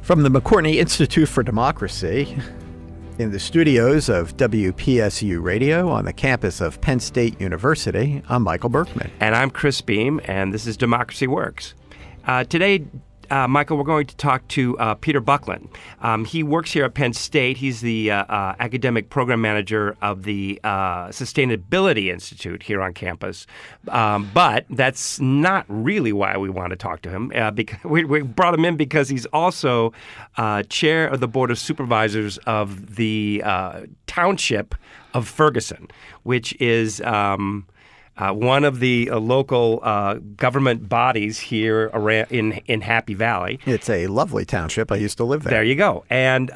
From the McCourtney Institute for Democracy, in the studios of WPSU Radio on the campus of Penn State University, I'm Michael Berkman. And I'm Chris Beam, and this is Democracy Works. Today, Michael, we're going to talk to Peter Buckland. He works here at Penn State. He's the academic program manager of the Sustainability Institute here on campus. But that's not really why we want to talk to him. Because we brought him in because he's also chair of the Board of Supervisors of the Township of Ferguson, which is one of the local government bodies here in Happy Valley. It's a lovely township. I used to live there. There you go. And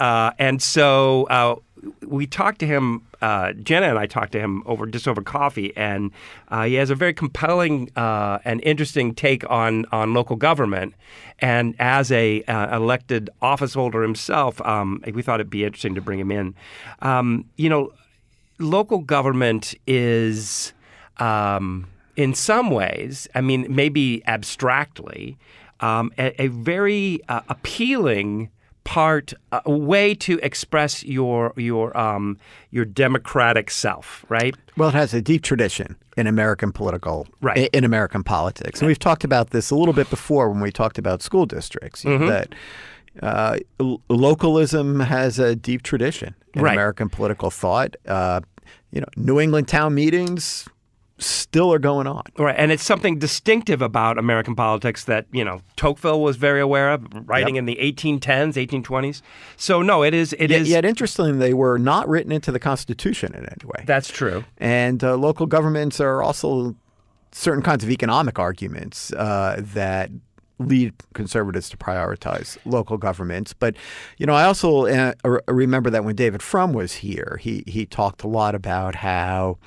so we talked to him. Jenna and I talked to him over coffee, and he has a very compelling and interesting take on local government. And as a elected office holder himself, we thought it'd be interesting to bring him in. Local government is, in some ways, I mean, maybe abstractly, a very appealing part, a way to express your democratic self, right? Well, it has a deep tradition in American politics. And we've talked about this a little bit before when we talked about school districts, that localism has a deep tradition in American political thought. New England town meetings still are going on. Right, and it's something distinctive about American politics that, Tocqueville was very aware of, writing in the 1810s, 1820s. So, no, it is. Yet, interestingly, they were not written into the Constitution in any way. That's true. And local governments are also certain kinds of economic arguments that lead conservatives to prioritize local governments. But, I also remember that when David Frum was here, he talked a lot about how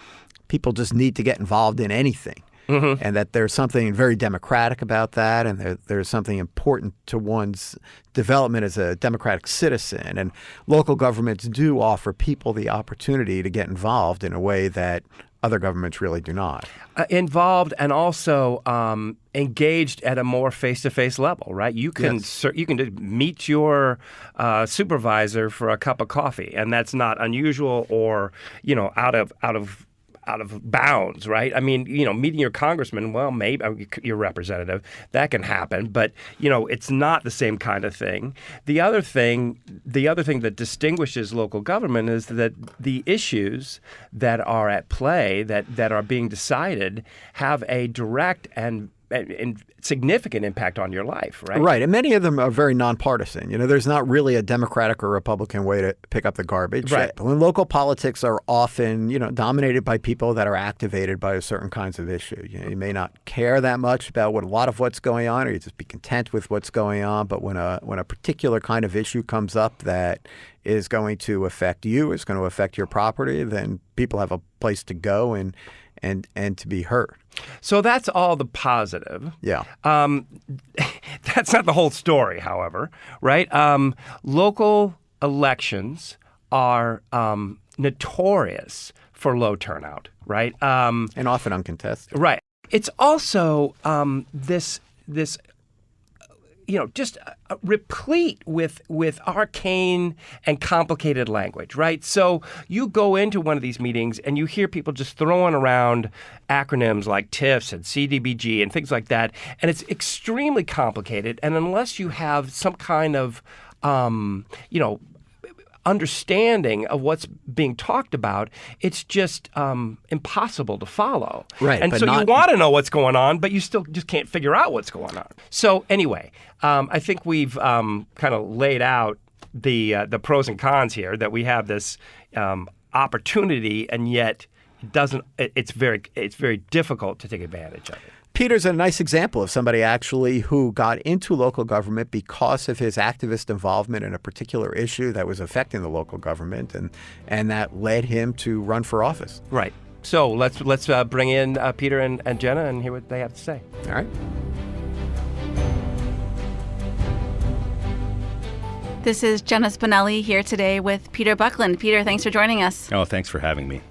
people just need to get involved in anything, and that there's something very democratic about that, and there's something important to one's development as a democratic citizen. And local governments do offer people the opportunity to get involved in a way that other governments really do not. Involved and also engaged at a more face-to-face level, right? You can meet your supervisor for a cup of coffee, and that's not unusual or out of bounds, right? I mean, meeting your congressman, well, maybe your representative, that can happen, but it's not the same kind of thing. The other thing that distinguishes local government is that the issues that are at play, that are being decided, have a direct and significant impact on your life, right? Right, and many of them are very nonpartisan. There's not really a Democratic or Republican way to pick up the garbage. Right. When local politics are often, dominated by people that are activated by certain kinds of issue. You may not care that much about a lot of what's going on, or you just be content with what's going on. But when a particular kind of issue comes up that is going to affect you, is going to affect your property, then people have a place to go and to be heard. So that's all the positive. Yeah. That's not the whole story, however, right? Local elections are notorious for low turnout, right? And often uncontested. Right. It's also this just replete with arcane and complicated language, right? So you go into one of these meetings and you hear people just throwing around acronyms like TIFs and CDBG and things like that, and it's extremely complicated. And unless you have some kind of, understanding of what's being talked about, it's just impossible to follow. Right. And so you want to know what's going on, but you still just can't figure out what's going on. So anyway, I think we've kind of laid out the pros and cons here, that we have this opportunity, and yet it's very difficult to take advantage of it. Peter's a nice example of somebody actually who got into local government because of his activist involvement in a particular issue that was affecting the local government, and that led him to run for office. Right. So let's bring in Peter and Jenna and hear what they have to say. All right. This is Jenna Spinelli here today with Peter Buckland. Peter, thanks for joining us. Oh, thanks for having me.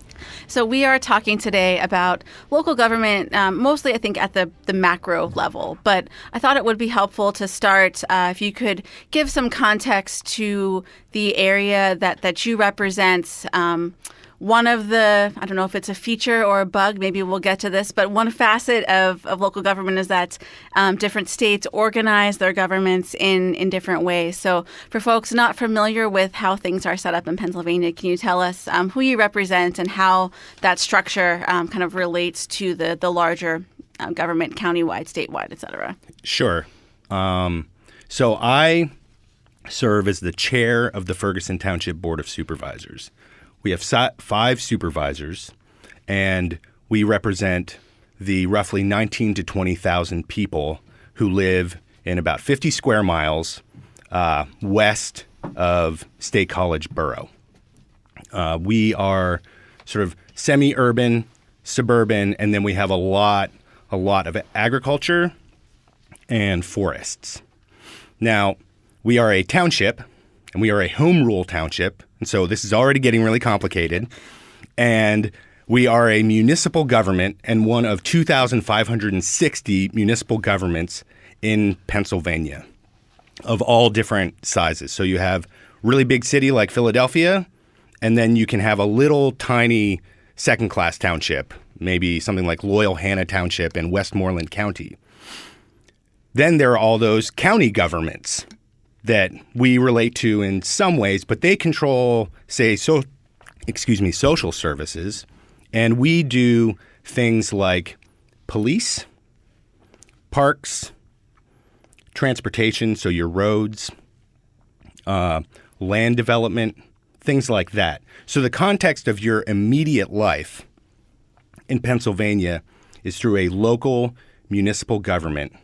So we are talking today about local government, mostly I think at the macro level. But I thought it would be helpful to start if you could give some context to the area that you represent. One of the, I don't know if it's a feature or a bug, maybe we'll get to this, but one facet of local government is that different states organize their governments in different ways. So for folks not familiar with how things are set up in Pennsylvania, can you tell us who you represent and how that structure kind of relates to the larger government, countywide, statewide, et cetera? Sure. So I serve as the chair of the Ferguson Township Board of Supervisors. We have 5 supervisors, and we represent the roughly 19 to 20,000 people who live in about 50 square miles west of State College Borough. We are sort of semi-urban, suburban, and then we have a lot of agriculture and forests. Now, we are a township, and we are a home rule township. And so this is already getting really complicated. And we are a municipal government and one of 2,560 municipal governments in Pennsylvania of all different sizes. So you have really big city like Philadelphia, and then you can have a little tiny second-class township, maybe something like Loyal-Hanna Township in Westmoreland County. Then there are all those county governments that we relate to in some ways, but they control, say, social services, and we do things like police, parks, transportation, so your roads, land development, things like that. So the context of your immediate life in Pennsylvania is through a local municipal government.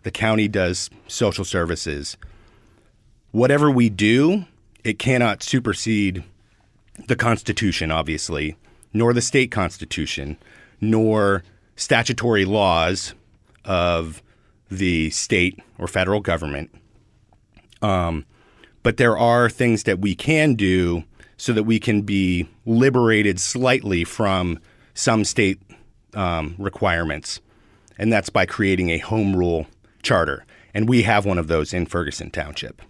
The county does social services. Whatever we do, it cannot supersede the Constitution, obviously, nor the state constitution, nor statutory laws of the state or federal government. But there are things that we can do so that we can be liberated slightly from some state requirements, and that's by creating a home rule charter. And we have one of those in Ferguson Township.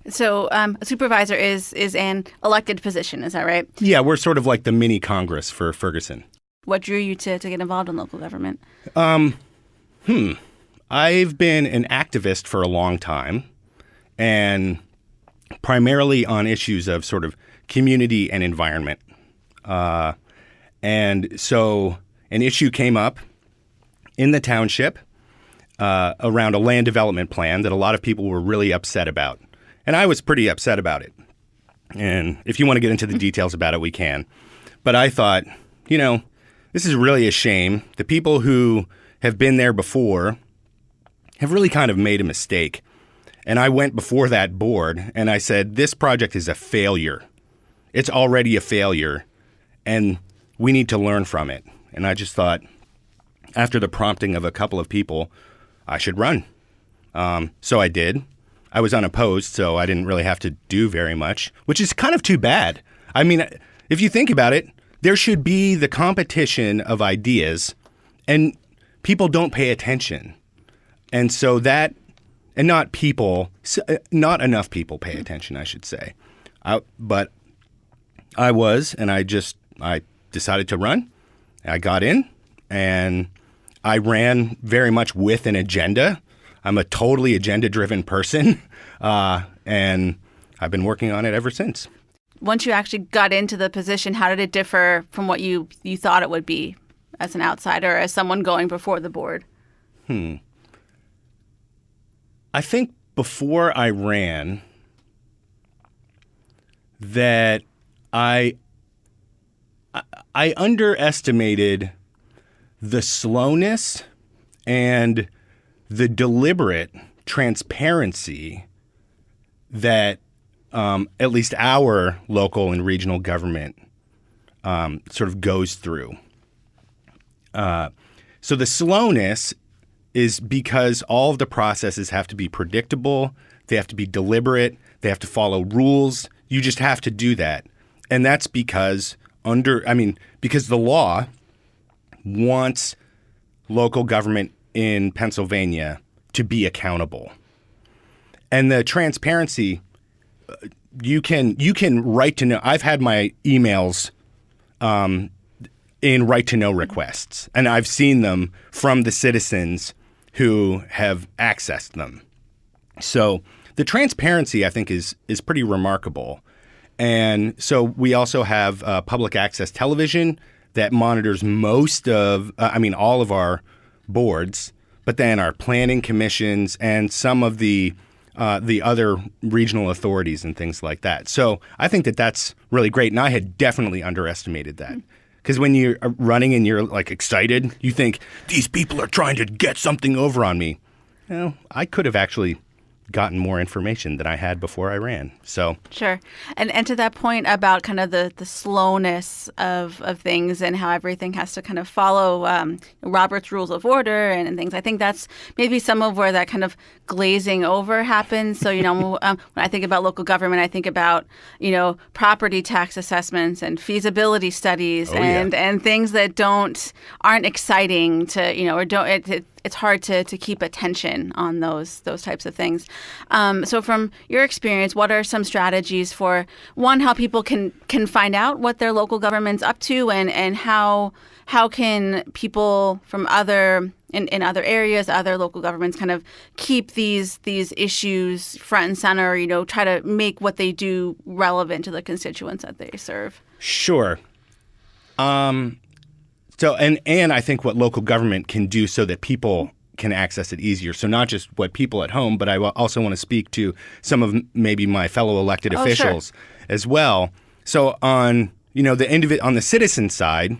So a supervisor is an elected position, is that right? Yeah, we're sort of like the mini Congress for Ferguson. What drew you to get involved in local government? I've been an activist for a long time, and primarily on issues of sort of community and environment. And so an issue came up in the township around a land development plan that a lot of people were really upset about. And I was pretty upset about it. And if you want to get into the details about it, we can. But I thought, this is really a shame. The people who have been there before have really kind of made a mistake. And I went before that board and I said, this project is a failure. It's already a failure, and we need to learn from it. And I just thought, after the prompting of a couple of people, I should run. So I did. I was unopposed, so I didn't really have to do very much, which is kind of too bad. I mean, if you think about it, there should be the competition of ideas, and people don't pay attention. And so that, and not enough people pay attention, I should say. But I was, and I decided to run. I got in, and I ran very much with an agenda. I'm a totally agenda-driven person, and I've been working on it ever since. Once you actually got into the position, how did it differ from what you thought it would be as an outsider, as someone going before the board? I think before I ran that I underestimated the slowness and the deliberate transparency that at least our local and regional government sort of goes through. So the slowness is because all of the processes have to be predictable, they have to be deliberate, they have to follow rules. You just have to do that. And that's because because the law wants local government in Pennsylvania to be accountable. And the transparency, you can write to know. I've had my emails in right to know requests, and I've seen them from the citizens who have accessed them. So the transparency, I think, is pretty remarkable. And so we also have public access television that monitors all of our boards, but then our planning commissions and some of the other regional authorities and things like that. So I think that that's really great. And I had definitely underestimated that. Because when you're running and you're like excited, you think these people are trying to get something over on me. I could have actually gotten more information than I had before I ran. So sure. And to that point about kind of the slowness of things and how everything has to kind of follow Robert's Rules of Order and things, I think that's maybe some of where that kind of glazing over happens. So, when I think about local government, I think about, property tax assessments and feasibility studies and things that aren't exciting to, or don't, it's hard to keep attention on those types of things. So from your experience, what are some strategies for, one, how people can find out what their local government's up to, and how can people from in other areas, other local governments, kind of keep these issues front and center, try to make what they do relevant to the constituents that they serve? Sure. So, and I think what local government can do so that people can access it easier. So not just what people at home, but I also want to speak to some of maybe my fellow elected officials as well. So on, on the citizen side,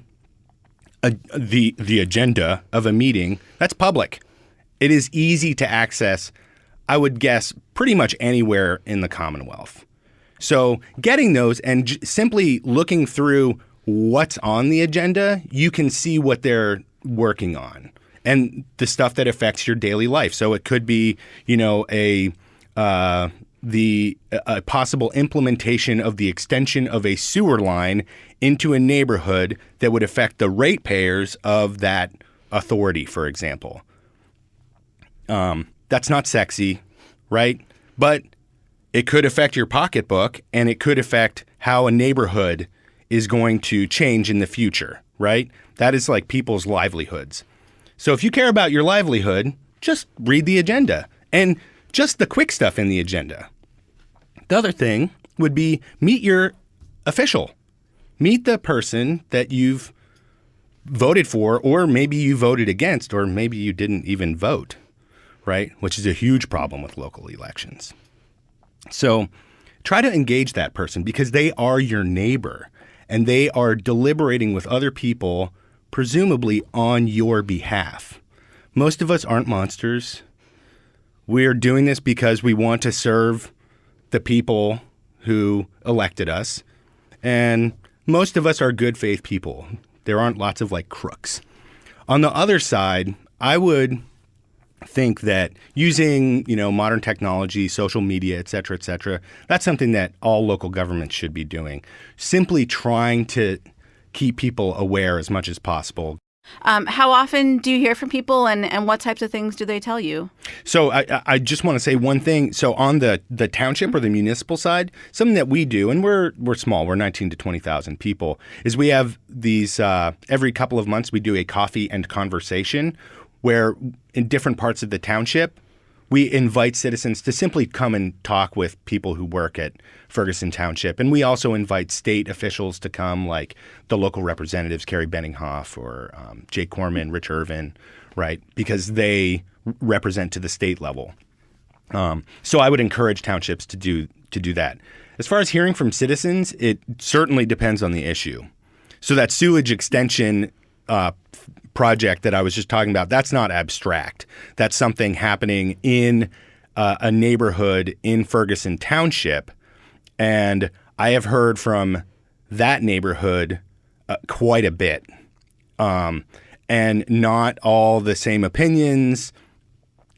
the agenda of a meeting, that's public. It is easy to access, I would guess, pretty much anywhere in the Commonwealth. So getting those and simply looking through what's on the agenda, you can see what they're working on and the stuff that affects your daily life. So it could be, a possible implementation of the extension of a sewer line into a neighborhood that would affect the ratepayers of that authority, for example. That's not sexy, right? But it could affect your pocketbook, and it could affect how a neighborhood is going to change in the future, right? That is like people's livelihoods. So if you care about your livelihood, just read the agenda and just the quick stuff in the agenda. The other thing would be meet your official. Meet the person that you've voted for, or maybe you voted against, or maybe you didn't even vote, right? Which is a huge problem with local elections. So try to engage that person because they are your neighbor. And they are deliberating with other people, presumably on your behalf. Most of us aren't monsters. We're doing this because we want to serve the people who elected us. And most of us are good faith people. There aren't lots of crooks. On the other side, I would think that using, modern technology, social media, et cetera, that's something that all local governments should be doing. Simply trying to keep people aware as much as possible. How often do you hear from people, and what types of things do they tell you? So I just want to say one thing. So on the township or the municipal side, something that we do, and we're small, we're 19 to 20,000 people, is we have these every couple of months we do a coffee and conversation where in different parts of the township, we invite citizens to simply come and talk with people who work at Ferguson Township. And we also invite state officials to come, like the local representatives, Carrie Benninghoff or Jake Corman, Rich Irvin, right? Because they represent to the state level. So I would encourage townships to do that. As far as hearing from citizens, it certainly depends on the issue. So that sewage extension project that I was just talking about, that's not abstract. That's something happening in a neighborhood in Ferguson Township. And I have heard from that neighborhood quite a bit. And not all the same opinions,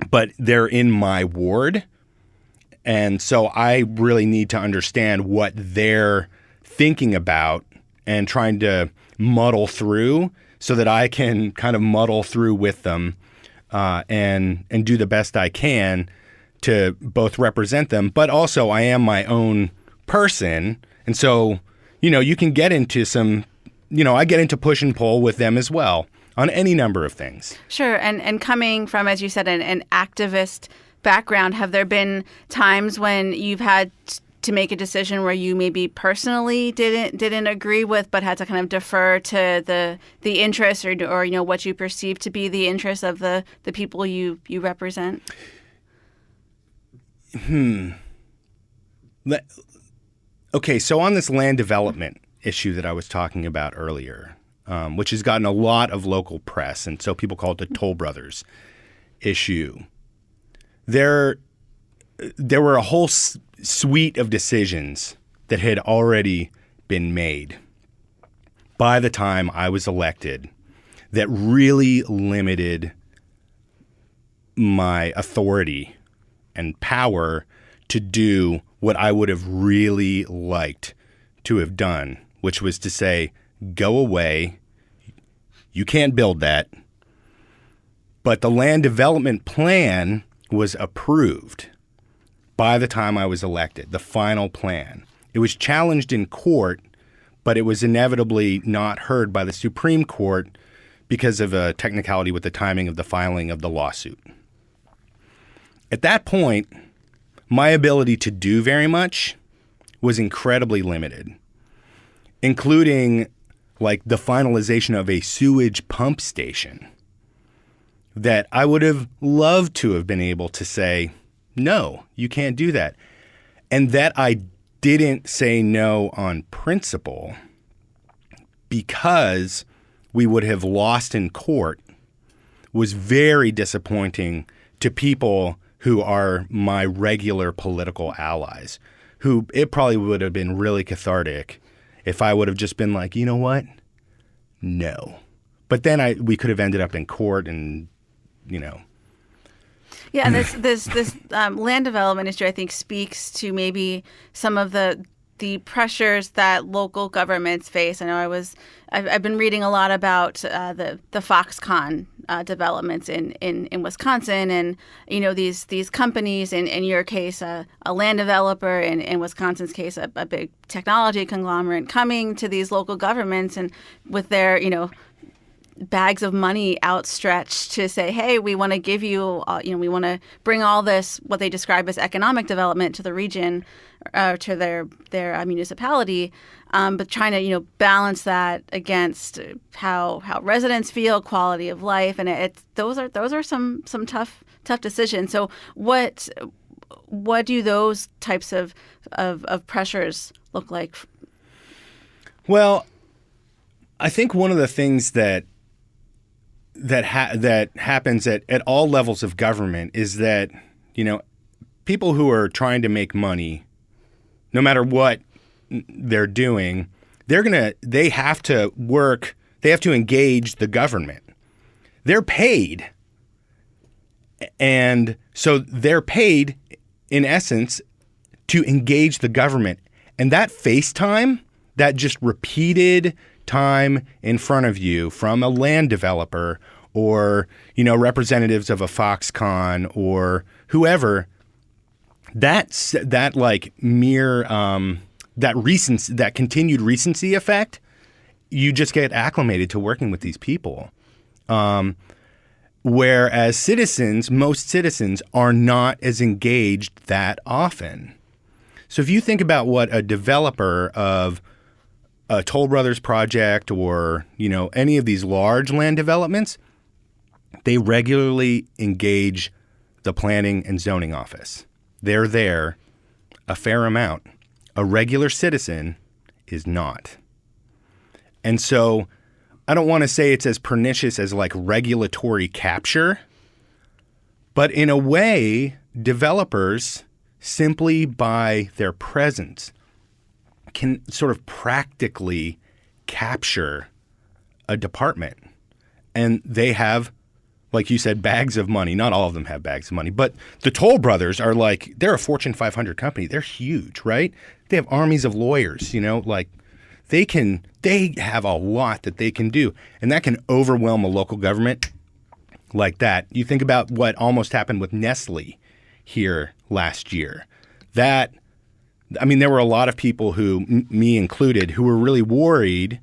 but they're in my ward. And so I really need to understand what they're thinking about and trying to muddle through so that I can kind of muddle through with them and do the best I can to both represent them, but also I am my own person. And so, you can get into some, I get into push and pull with them as well on any number of things. Sure. And coming from, as you said, an activist background, have there been times when you've had to make a decision where you maybe personally didn't agree with, but had to kind of defer to the interests or what you perceive to be the interests of the people you represent? Okay, so on this land development issue that I was talking about earlier, which has gotten a lot of local press, and so people call it the Toll Brothers issue, there were a whole suite of decisions that had already been made by the time I was elected that really limited my authority and power to do what I would have really liked to have done, which was to say, go away, you can't build that. But the land development plan was approved by the time I was elected, the final plan. It was challenged in court, but it was inevitably not heard by the Supreme Court because of a technicality with the timing of the filing of the lawsuit. At that point, my ability to do very much was incredibly limited, including like the finalization of a sewage pump station that I would have loved to have been able to say, no, you can't do that. And that I didn't say no on principle because we would have lost in court was very disappointing to people who are my regular political allies, who it probably would have been really cathartic if I would have just been like, you know what? No. But then we could have ended up in court and, Yeah, and this land development issue, I think, speaks to maybe some of the pressures that local governments face. I know I've been reading a lot about the Foxconn developments in Wisconsin, and these companies. In your case, a land developer. In Wisconsin's case, a big technology conglomerate coming to these local governments and with their bags of money outstretched to say, hey, we want to give you, we want to bring all this, what they describe as economic development to the region, to their municipality, but trying to, balance that against how residents feel, quality of life. And those are some tough decisions. So what do those types of pressures look like? Well, I think one of the things that happens at all levels of government is that, people who are trying to make money, no matter what they're doing, they have to engage the government. They're paid. And so they're paid, in essence, to engage the government. And that face time, that just repeated time in front of you from a land developer or, representatives of a Foxconn or whoever, that continued recency effect, you just get acclimated to working with these people. Whereas most citizens are not as engaged that often. So if you think about what a developer of a Toll Brothers project or, any of these large land developments, they regularly engage the planning and zoning office. They're there a fair amount. A regular citizen is not. And so I don't want to say it's as pernicious as like regulatory capture, but in a way, developers, simply by their presence, can sort of practically capture a department. And they have, like you said, bags of money. Not all of them have bags of money, but the Toll Brothers are they're a Fortune 500 company. They're huge, right? They have armies of lawyers, they have a lot that they can do, and that can overwhelm a local government like that. You think about what almost happened with Nestle here last year. There were a lot of people who, me included, who were really worried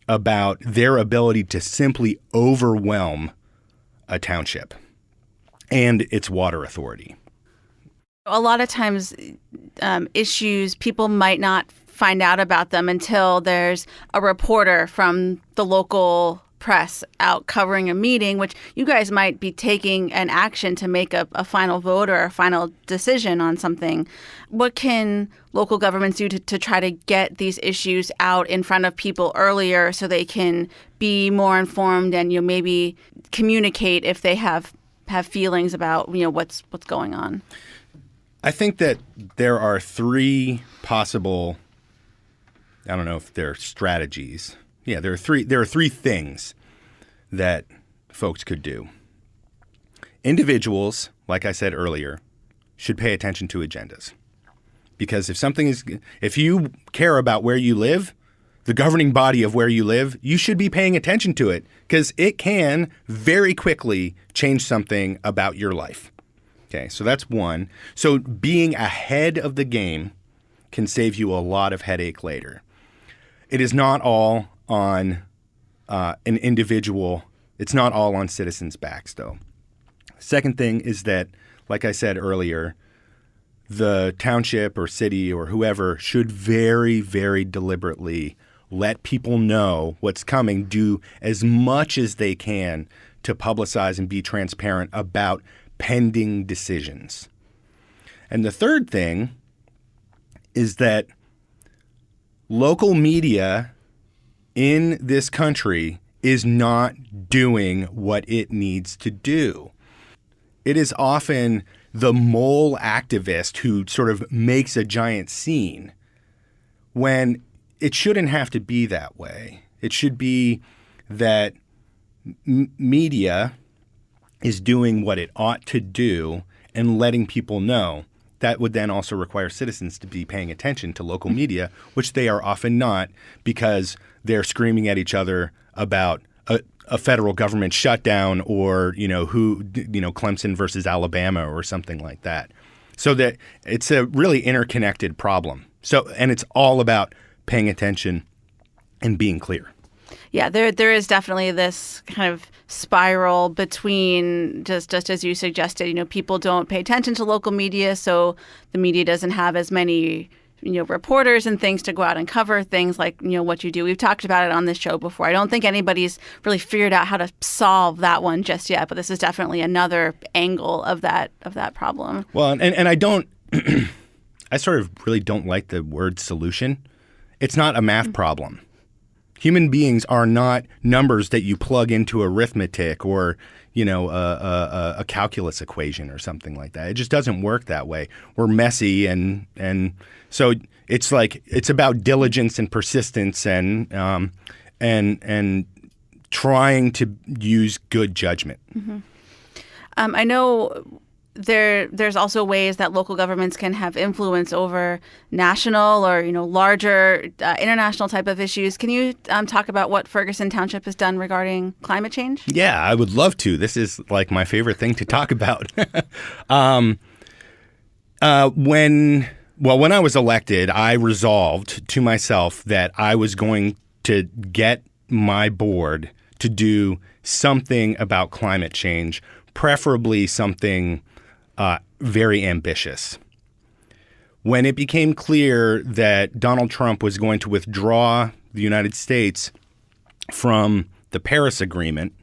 about their ability to simply overwhelm a township and its water authority. A lot of times issues, people might not find out about them until there's a reporter from the local press out covering a meeting, which you guys might be taking an action to make a final vote or a final decision on something. What can local governments do to try to get these issues out in front of people earlier so they can be more informed and maybe communicate if they have feelings about what's going on? I think that there are three possible, I don't know if they're strategies. Yeah, there are three things that folks could do. Individuals, like I said earlier, should pay attention to agendas. Because if you care about where you live, the governing body of where you live, you should be paying attention to it because it can very quickly change something about your life. Okay, so that's one. So being ahead of the game can save you a lot of headache later. It is not all on an individual. It's not all on citizens' backs, though. Second thing is that, like I said earlier, the township or city or whoever should very, very deliberately let people know what's coming, do as much as they can to publicize and be transparent about pending decisions. And the third thing is that local media in this country is not doing what it needs to do. It is often the mole activist who sort of makes a giant scene when it shouldn't have to be that way. It should be that media is doing what it ought to do and letting people know. That would then also require citizens to be paying attention to local media, which they are often not because they're screaming at each other about a federal government shutdown or, Clemson versus Alabama or something like that. So that it's a really interconnected problem. And it's all about paying attention and being clear. Yeah, there is definitely this kind of spiral between just as you suggested, people don't pay attention to local media, so the media doesn't have as many, reporters and things to go out and cover things like, what you do. We've talked about it on this show before. I don't think anybody's really figured out how to solve that one just yet, but this is definitely another angle of that problem. Well, and I don't I sort of really don't like the word solution. It's not a math problem. Human beings are not numbers that you plug into arithmetic or, a calculus equation or something like that. It just doesn't work that way. We're messy and so it's about diligence and persistence and trying to use good judgment. Mm-hmm. I know there's also ways that local governments can have influence over national or larger international type of issues. Can you talk about what Ferguson Township has done regarding climate change? Yeah, I would love to. This is like my favorite thing to talk about. When I was elected, I resolved to myself that I was going to get my board to do something about climate change, preferably something very ambitious. When it became clear that Donald Trump was going to withdraw the United States from the Paris Agreement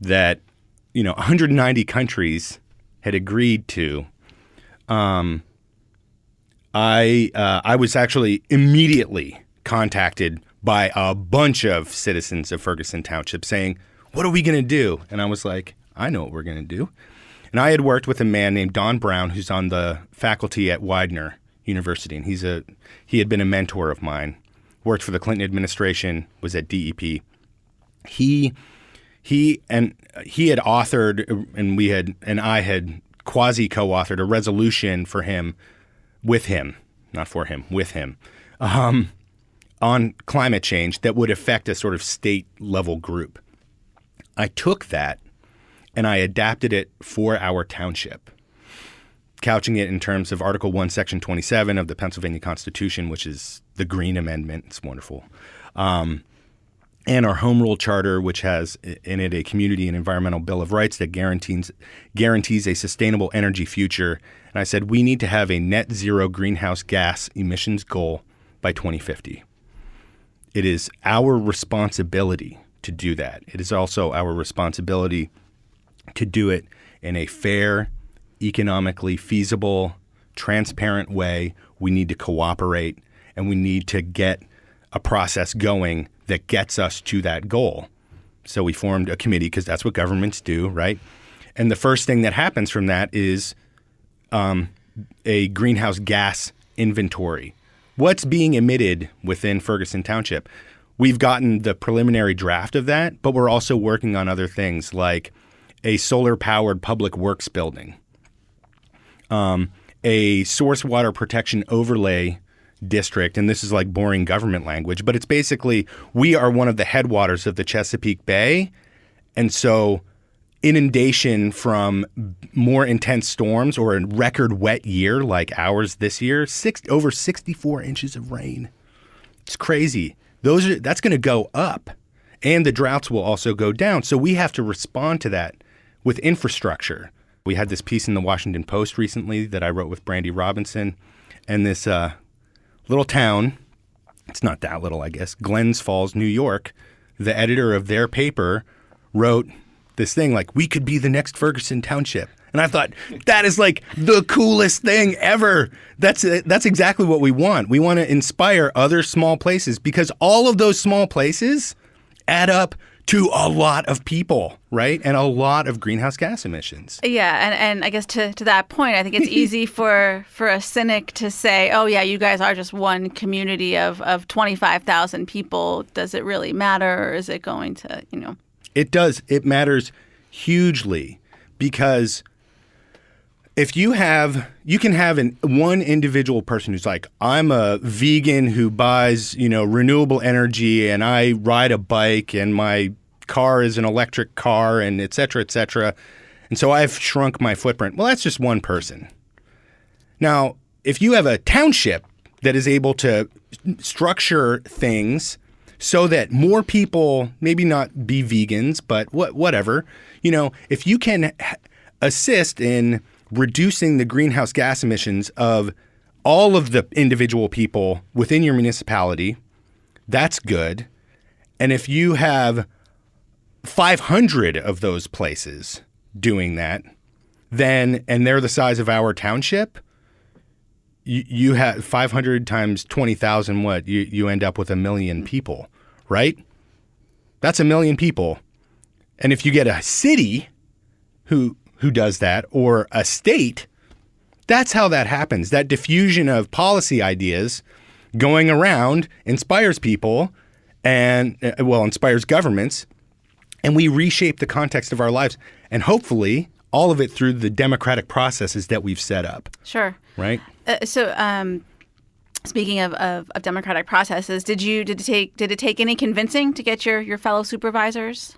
that 190 countries had agreed to, I was actually immediately contacted by a bunch of citizens of Ferguson Township saying, "What are we going to do?" And I was like, "I know what we're going to do." And I had worked with a man named Don Brown, who's on the faculty at Widener University, and he had been a mentor of mine. Worked for the Clinton administration, was at DEP. He had authored, and I had quasi co-authored a resolution for him, with him, not for him, with him, on climate change that would affect a sort of state level group. I took that and I adapted it for our township, couching it in terms of Article 1, Section 27 of the Pennsylvania Constitution, which is the Green Amendment. It's wonderful. And our Home Rule Charter, which has in it a community and environmental bill of rights that guarantees a sustainable energy future. And I said we need to have a net zero greenhouse gas emissions goal by 2050. It is our responsibility to do that. It is also our responsibility to do it in a fair, economically feasible, transparent way. We need to cooperate, and we need to get a process going that gets us to that goal. So we formed a committee because that's what governments do, right? And the first thing that happens from that is a greenhouse gas inventory. What's being emitted within Ferguson Township? We've gotten the preliminary draft of that, but we're also working on other things like a solar-powered public works building, a source water protection overlay district, and this is like boring government language, but it's basically we are one of the headwaters of the Chesapeake Bay, and so inundation from more intense storms or a record wet year like ours this year, over 64 inches of rain. It's crazy. That's going to go up, and the droughts will also go down. So we have to respond to that with infrastructure. We had this piece in the Washington Post recently that I wrote with Brandy Robinson, and this little town, it's not that little, I guess, Glens Falls, New York, the editor of their paper wrote this thing like, we could be the next Ferguson Township. And I thought, that is like the coolest thing ever. That's exactly what we want. We want to inspire other small places because all of those small places add up to a lot of people, right? And a lot of greenhouse gas emissions. Yeah, and I guess to that point, I think it's easy for a cynic to say, oh yeah, you guys are just one community of 25,000 people. Does it really matter, or is it going to, It does. It matters hugely because if you can have one individual person who's like, I'm a vegan who buys, renewable energy, and I ride a bike, and my car is an electric car, and et cetera, et cetera. And so I've shrunk my footprint. Well, that's just one person. Now, if you have a township that is able to structure things so that more people, maybe not be vegans, but whatever, if you can assist in reducing the greenhouse gas emissions of all of the individual people within your municipality, that's good. And if you have 500 of those places doing that, and they're the size of our township, you have 500 times 20,000, you end up with 1 million people, right? That's 1 million people. And if you get a city who does that, or a state, that's how that happens. That diffusion of policy ideas going around inspires people and, inspires governments, and we reshape the context of our lives. And hopefully all of it through the democratic processes that we've set up. Sure. Right? Speaking of democratic processes, did it take any convincing to get your fellow supervisors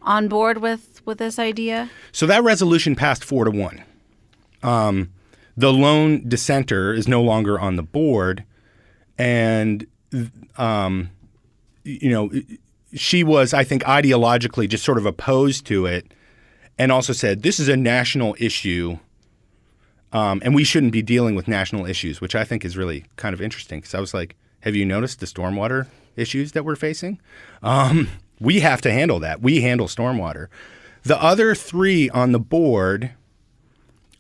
on board with this idea? So that resolution passed 4-1. The lone dissenter is no longer on the board, and she was, I think, ideologically just sort of opposed to it, and also said this is a national issue, and we shouldn't be dealing with national issues, which I think is really kind of interesting because I was like, have you noticed the stormwater issues that we're facing? We have to handle that. We handle stormwater. The other 3 on the board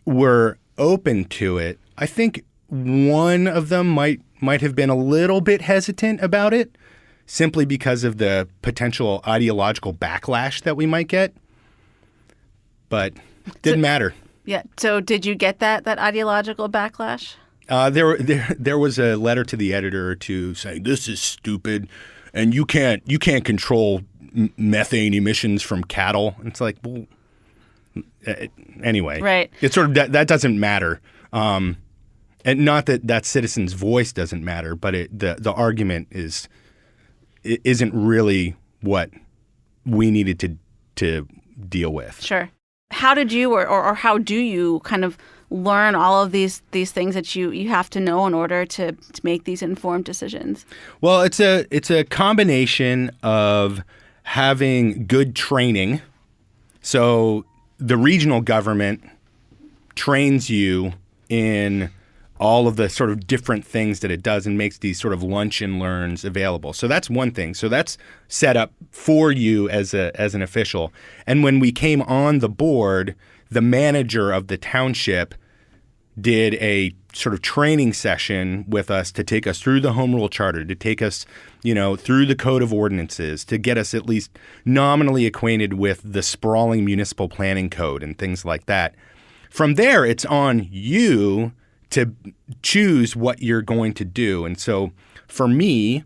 were open to it. I think one of them might have been a little bit hesitant about it simply because of the potential ideological backlash that we might get. But didn't matter. Yeah. So did you get that ideological backlash? There was a letter to the editor or two saying this is stupid, and you can't control methane emissions from cattle. It's like, well, anyway, right? It's sort of that doesn't matter. And not that citizen's voice doesn't matter, but the argument isn't really what we needed to deal with. Sure. How did you or how do you kind of learn all of these things that you have to know in order to make these informed decisions? Well, it's a combination of having good training. So the regional government trains you in all of the sort of different things that it does and makes these sort of lunch and learns available. So that's one thing. So that's set up for you as an official. And when we came on the board, the manager of the township did a sort of training session with us to take us through the home rule charter, to take us, through the code of ordinances, to get us at least nominally acquainted with the sprawling municipal planning code and things like that. From there, it's on you to choose what you're going to do. And so for me,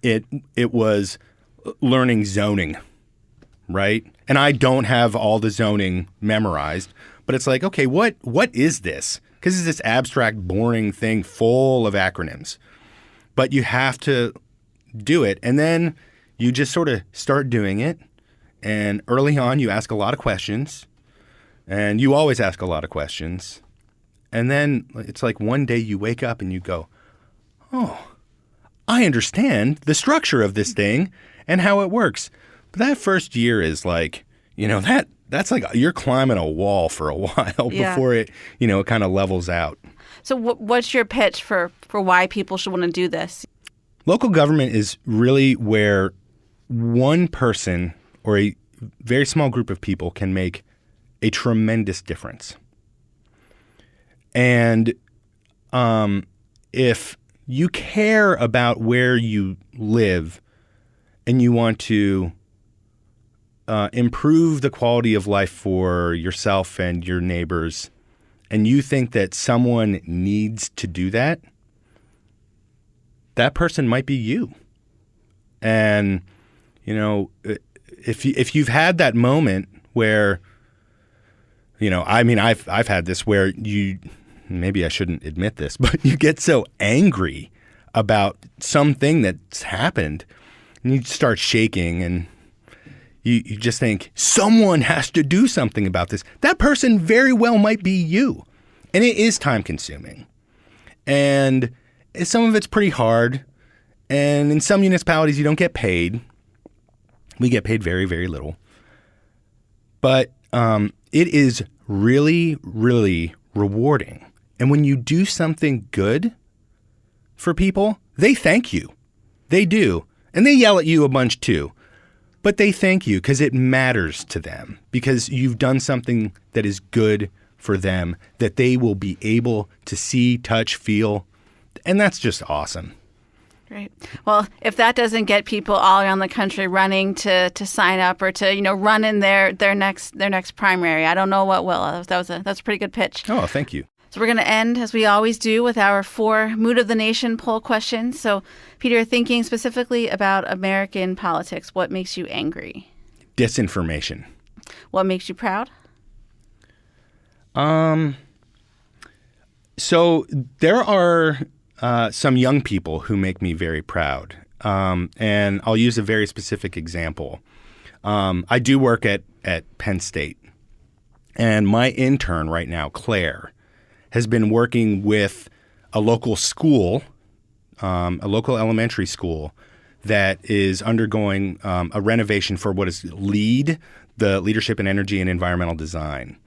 it was learning zoning, right? And I don't have all the zoning memorized, but it's like, okay, what is this? Because it's this abstract, boring thing full of acronyms. But you have to do it. And then you just sort of start doing it. And early on, you ask a lot of questions. And you always ask a lot of questions. And then it's like one day you wake up and you go, oh, I understand the structure of this thing and how it works. But that first year is like, that's like you're climbing a wall for a while before it, it kind of levels out. So what's your pitch for why people should want to do this? Local government is really where one person or a very small group of people can make a tremendous difference. And if you care about where you live and you want to improve the quality of life for yourself and your neighbors, and you think that someone needs to do that, that person might be you. And, if you've had that moment where, I've had this where maybe I shouldn't admit this, but you get so angry about something that's happened and you start shaking and you just think someone has to do something about this. That person very well might be you. And it is time consuming. And some of it's pretty hard. And in some municipalities, you don't get paid. We get paid very, very little. But it is really, really rewarding. And when you do something good for people, they thank you. They do. And they yell at you a bunch too. But they thank you because it matters to them, because you've done something that is good for them, that they will be able to see, touch, feel. And that's just awesome. Great. Well, if that doesn't get people all around the country running to sign up or to run in their next primary, I don't know what will. That's a pretty good pitch. Oh, thank you. So we're going to end, as we always do, with our 4 Mood of the Nation poll questions. So, Peter, thinking specifically about American politics, what makes you angry? Disinformation. What makes you proud? So there are some young people who make me very proud. And I'll use a very specific example. I do work at Penn State. And my intern right now, Claire, has been working with a local school, a local elementary school that is undergoing a renovation for what is LEED, the Leadership in Energy and Environmental Design.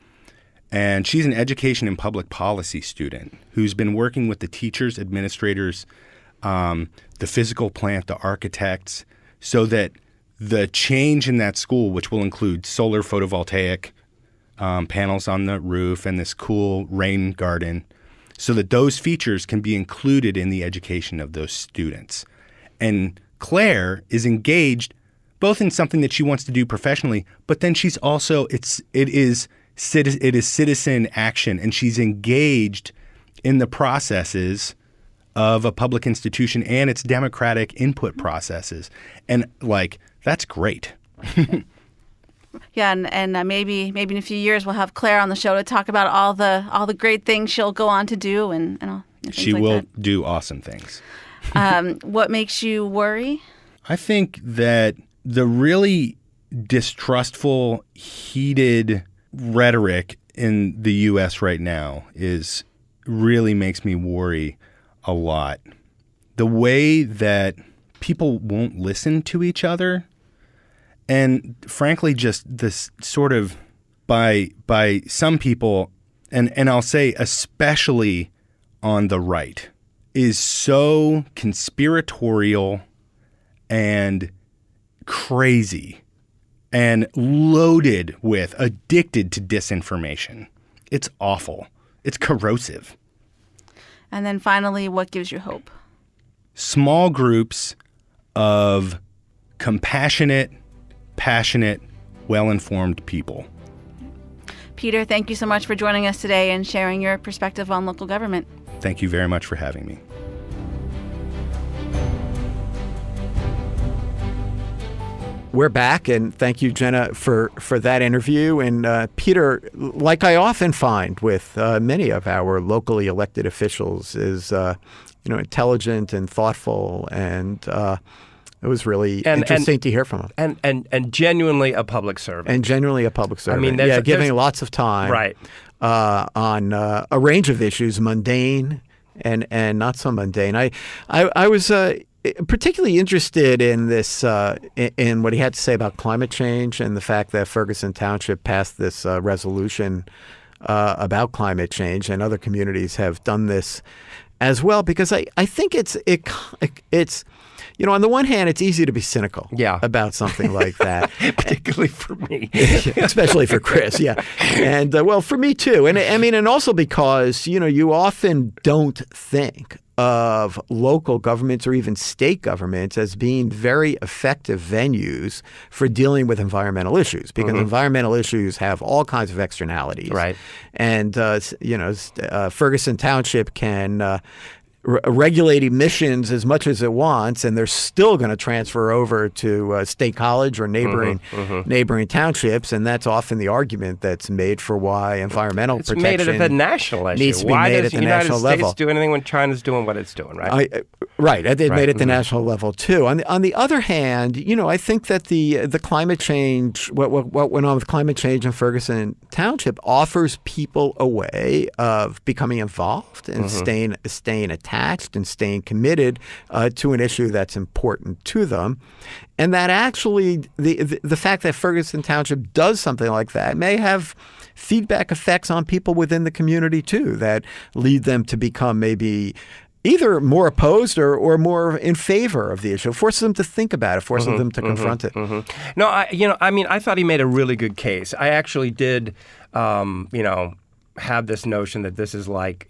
And she's an education and public policy student who's been working with the teachers, administrators, the physical plant, the architects, so that the change in that school, which will include solar photovoltaic panels on the roof and this cool rain garden, so that those features can be included in the education of those students. And Claire is engaged both in something that she wants to do professionally, but then she's also it is citizen action, and she's engaged in the processes of a public institution and its democratic input processes. And that's great. Yeah, and maybe in a few years we'll have Claire on the show to talk about all the great things she'll go on to do and all. She will do awesome things. What makes you worry? I think that the really distrustful, heated rhetoric in the U.S. right now really makes me worry a lot. The way that people won't listen to each other, and frankly, just this sort of by some people, and I'll say especially on the right, is so conspiratorial and crazy and loaded with, addicted to disinformation. It's awful. It's corrosive. And then finally, what gives you hope? Small groups of compassionate, passionate, well-informed people. Peter, thank you so much for joining us today and sharing your perspective on local government. Thank you very much for having me. We're back, and thank you, Jenna, for that interview. And Peter, like I often find with many of our locally elected officials, is intelligent and thoughtful, and it was really interesting to hear from him. And genuinely a public servant. I mean, giving lots of time right. On a range of issues, mundane and not so mundane. I was particularly interested in this, in what he had to say about climate change and the fact that Ferguson Township passed this resolution about climate change, and other communities have done this as well. Because I think it's on the one hand, it's easy to be cynical about something like that. Particularly for me. Especially for Chris, yeah. And, for me too. And I mean, and also because, you often don't think of local governments or even state governments as being very effective venues for dealing with environmental issues, because environmental issues have all kinds of externalities. Right. And, Ferguson Township can regulate emissions as much as it wants, and they're still going to transfer over to State College or neighboring townships, and that's often the argument that's made for why environmental protection made it at the national issue. Needs to be why made does at the the United national States level. do anything when China's doing what it's doing, right? Right. It made it at the national level too. On the other hand, I think that the climate change, what went on with climate change in Ferguson Township, offers people a way of becoming involved and staying attached and staying committed to an issue that's important to them. And that actually, the fact that Ferguson Township does something like that may have feedback effects on people within the community too, that lead them to become maybe either more opposed or more in favor of the issue. Forces them to think about it, forces them to confront it. No, I thought he made a really good case. I actually did, have this notion that this is like,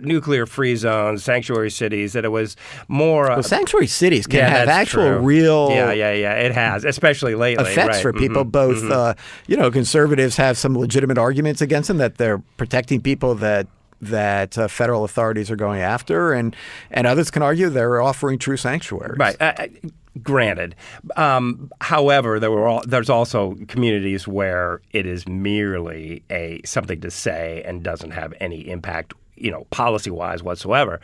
nuclear-free zones, sanctuary cities, that it was more... Well, sanctuary cities can have actual real... Yeah, it has, especially lately. Effects for people. Both, conservatives have some legitimate arguments against them, that they're protecting people that federal authorities are going after, and others can argue they're offering true sanctuaries. Right. Granted. However, there's also communities where it is merely something to say and doesn't have any impact, policy-wise whatsoever.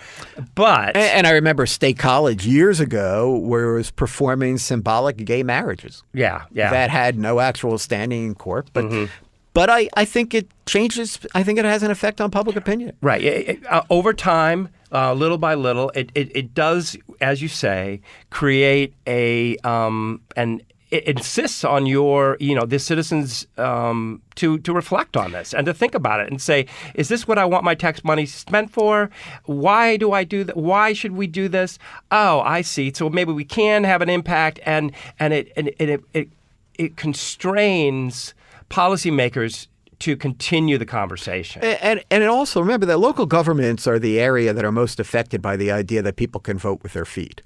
But and I remember State College years ago where it was performing symbolic gay marriages. Yeah. That had no actual standing in court, but. But I think it changes. I think it has an effect on public opinion. Right. Over time, little by little, it does, as you say, create and it insists on the citizens to reflect on this and to think about it and say, is this what I want my tax money spent for? Why do I do that? Why should we do this? Oh, I see. So maybe we can have an impact, and it constrains policymakers to continue the conversation. And also remember that local governments are the area that are most affected by the idea that people can vote with their feet.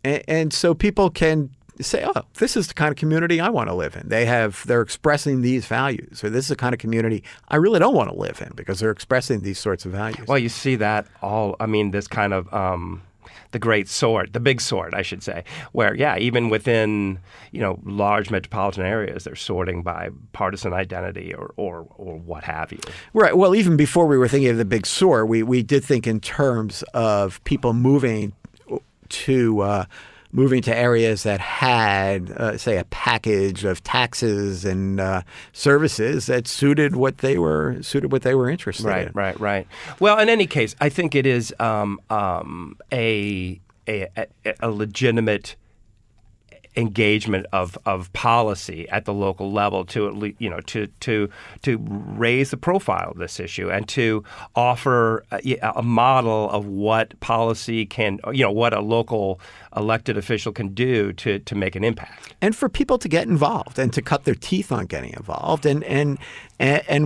And so people can say, oh, this is the kind of community I want to live in. They're expressing these values, or this is the kind of community I really don't want to live in because they're expressing these sorts of values. Well, you see that this kind of the great sort, the big sort, I should say, where, even within, large metropolitan areas, they're sorting by partisan identity or what have you. Right. Well, even before we were thinking of the big sort, we did think in terms of people moving to areas that had, say, a package of taxes and services that suited what they were interested in. Right. Well, in any case, I think it is a legitimate engagement of policy at the local level to at least, to raise the profile of this issue and to offer a model of what policy can, what a local elected official can do to make an impact. And for people to get involved and to cut their teeth on getting involved, and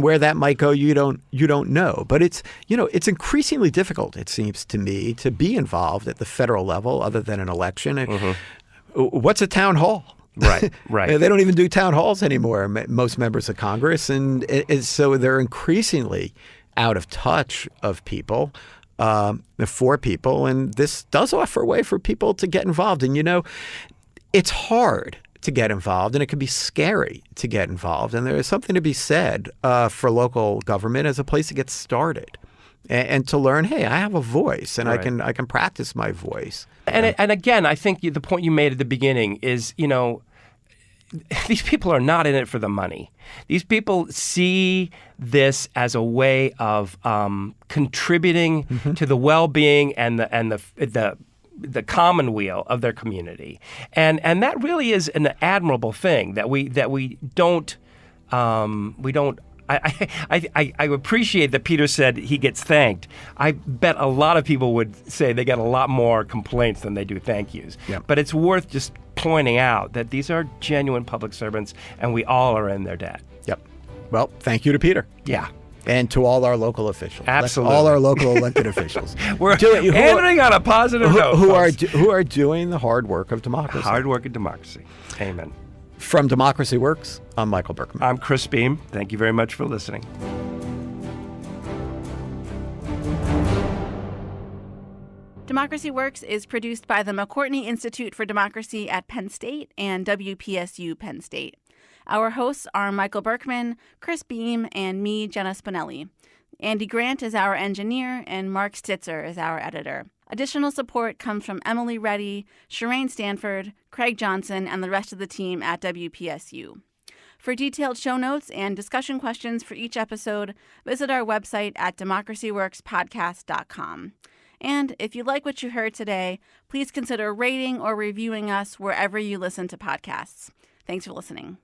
where that might go, you don't know. But it's increasingly difficult, it seems to me, to be involved at the federal level other than an election. Mm-hmm. What's a town hall? Right. They don't even do town halls anymore, most members of Congress. And so they're increasingly out of touch of people, for people. And this does offer a way for people to get involved. And, it's hard to get involved, and it can be scary to get involved. And there is something to be said for local government as a place to get started. And to learn, hey, I have a voice, and right. I can practice my voice. And again, I think the point you made at the beginning is, these people are not in it for the money. These people see this as a way of contributing mm-hmm. to the well-being and the commonweal of their community, and that really is an admirable thing that we don't. I appreciate that Peter said he gets thanked. I bet a lot of people would say they get a lot more complaints than they do thank yous. Yep. But it's worth just pointing out that these are genuine public servants, and we all are in their debt. Yep. Well, thank you to Peter. Yeah. And to all our local officials. Absolutely. All our local elected officials. We're ending on a positive note. Who are doing the hard work of democracy. Hard work of democracy. Amen. From Democracy Works, I'm Michael Berkman. I'm Chris Beam. Thank you very much for listening. Democracy Works is produced by the McCourtney Institute for Democracy at Penn State and WPSU Penn State. Our hosts are Michael Berkman, Chris Beam, and me, Jenna Spinelli. Andy Grant is our engineer, and Mark Stitzer is our editor. Additional support comes from Emily Reddy, Shireen Stanford, Craig Johnson, and the rest of the team at WPSU. For detailed show notes and discussion questions for each episode, visit our website at democracyworkspodcast.com. And if you like what you heard today, please consider rating or reviewing us wherever you listen to podcasts. Thanks for listening.